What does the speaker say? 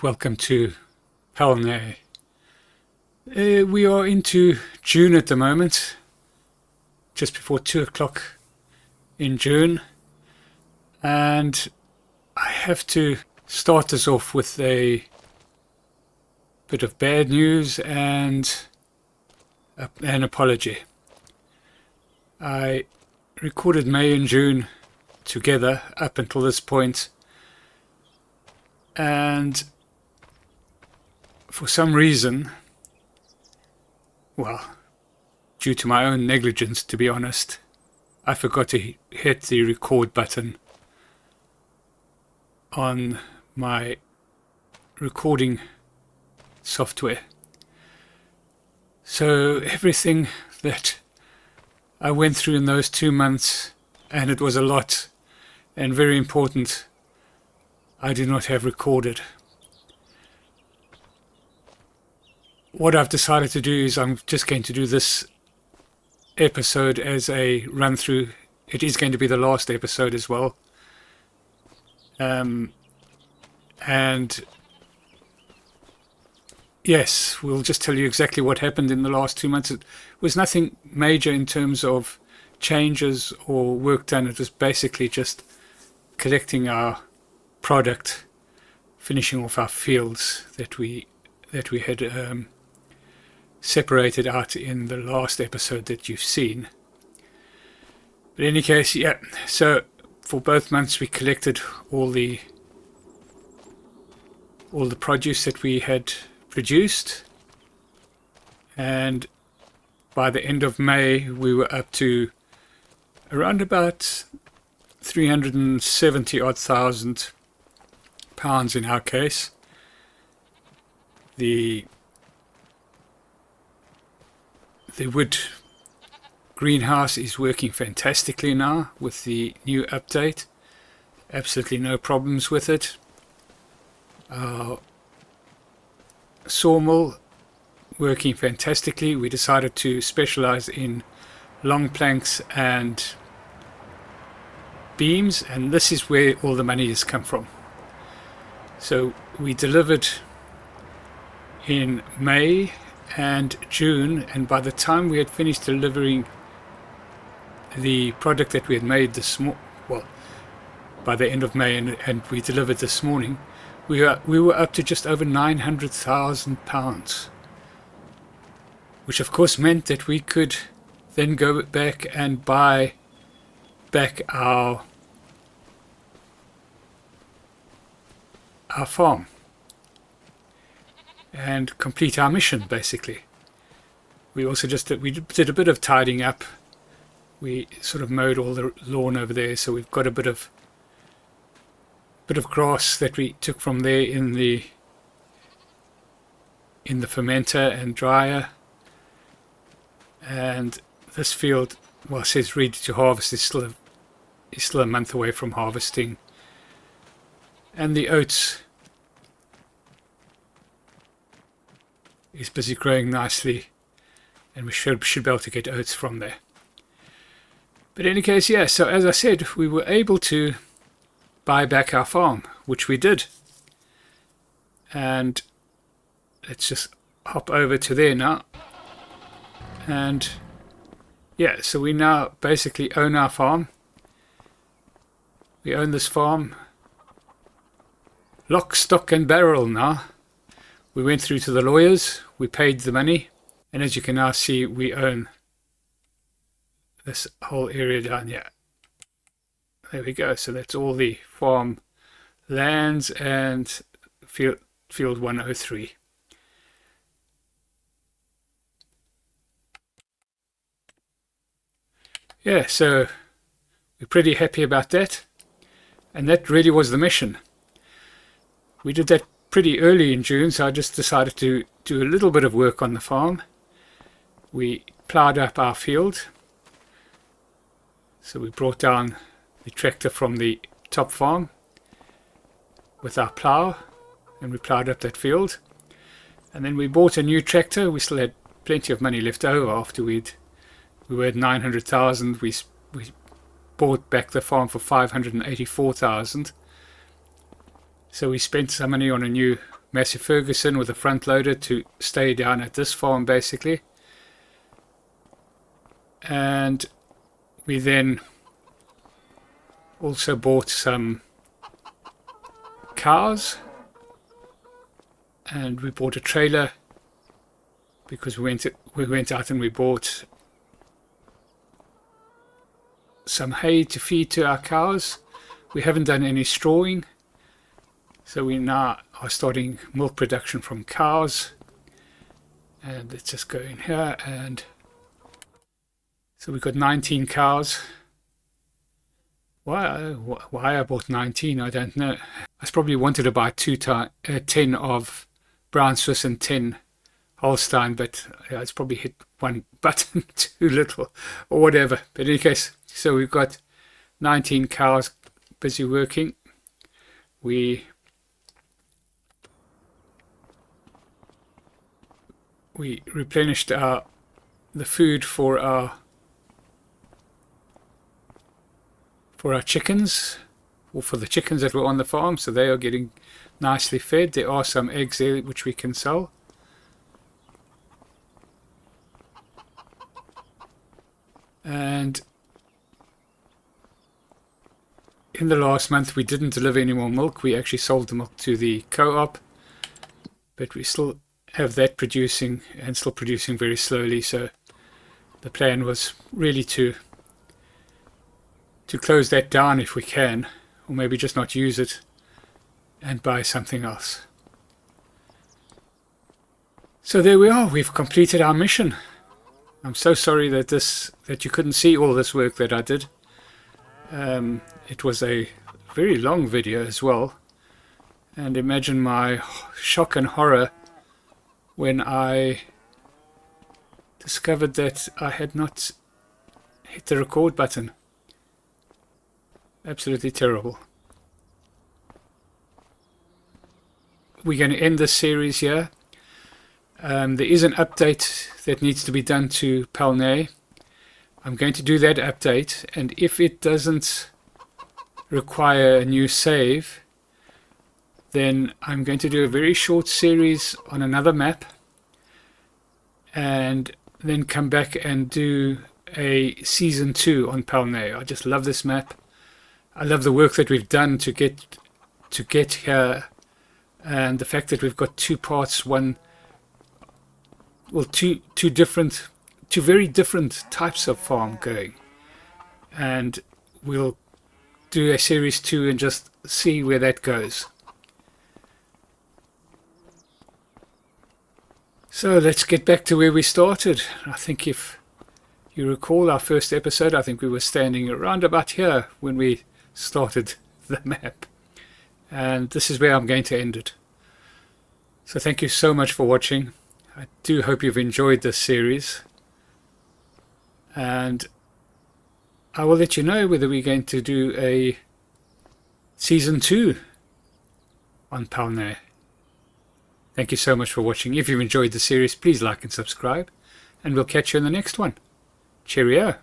welcome to Pallegney. We are into June at the moment, just before 2 o'clock in June, and I have to start this off with a bit of bad news and an apology. I recorded May and June together up until this point, and for some reason, well, due to my own negligence, to be honest, I forgot to hit the record button on my recording software. So everything that I went through in those 2 months, and it was a lot and very important, I do not have recorded. What I've decided to do is I'm just going to do this episode as a run through. It is going to be the last episode as well. And yes, we'll just tell you exactly what happened in the last 2 months. It was nothing major in terms of changes or work done. It was basically just collecting our product, finishing off our fields that we had separated out in the last episode that you've seen. But in any case, yeah, so for both months we collected all the produce that we had produced, and by the end of May we were up to around about 370 odd thousand pounds in our case. The wood greenhouse is working fantastically now with the new update. Absolutely no problems with it. Our sawmill working fantastically. We decided to specialize in long planks and beams, and this is where all the money has come from. So we delivered in May and June, and by the time we had finished delivering the product that we had made by the end of May, and we delivered this morning, we were up to just over 900,000 pounds, which of course meant that we could then go back and buy back our farm and complete our mission. Basically, we also did a bit of tidying up. We sort of mowed all the lawn over there, so we've got a bit of grass that we took from there in the fermenter and dryer. And this field, well, it says ready to harvest, is still a month away from harvesting. And the oats is busy growing nicely, and we should be able to get oats from there. But in any case, yeah, so as I said, we were able to buy back our farm, which we did. And let's just hop over to there now. And yeah, so we now basically own our farm. We own this farm lock, stock and barrel now. We went through to the lawyers, we paid the money, and as you can now see, we own this whole area down here. There we go. So that's all the farm lands and field 103. Yeah, so we're pretty happy about that, and that really was the mission. We did that pretty early in June, so I just decided to do a little bit of work on the farm. We ploughed up our field, so we brought down the tractor from the top farm with our plough, and we ploughed up that field. And then we bought a new tractor. We still had plenty of money left over after we were at 900,000. We bought back the farm for 584,000. So we spent some money on a new Massey Ferguson with a front loader to stay down at this farm basically. And we then also bought some cows, and we bought a trailer because we went out and we bought some hay to feed to our cows. We haven't done any strawing, so we now are starting milk production from cows. And let's just go in here, and so we've got 19 cows. Why I bought 19, I don't know. I probably wanted to buy 10 of Brown Swiss and 10 Holstein, but yeah, it's probably hit one button too little or whatever. But in any case, so we've got 19 cows busy working. We replenished the food for our chickens, or for the chickens that were on the farm, so they are getting nicely fed. There are some eggs there which we can sell. And in the last month we didn't deliver any more milk. We actually sold the milk to the co-op, but we still have that producing, and still producing very slowly. So the plan was really to close that down if we can, or maybe just not use it and buy something else. So there we are, we've completed our mission. I'm so sorry that you couldn't see all this work that I did. It was a very long video as well, and imagine my shock and horror when I discovered that I had not hit the record button. Absolutely terrible. We're going to end this series here. There is an update that needs to be done to Pallegney. I'm going to do that update, and if it doesn't require a new save, then I'm going to do a very short series on another map, and then come back and do a season 2 on Pallegney. I just love this map. I love the work that we've done to get here, and the fact that we've got two parts, two very different types of farm going, and we'll do a series 2 and just see where that goes. So let's get back to where we started. I think if you recall our first episode, I think we were standing around about here when we started the map, and this is where I'm going to end it. So thank you so much for watching. I do hope you've enjoyed this series, and I will let you know whether we're going to do a season 2 on Pallegney. Thank you so much for watching. If you've enjoyed the series, please like and subscribe, and we'll catch you in the next one. Cheerio.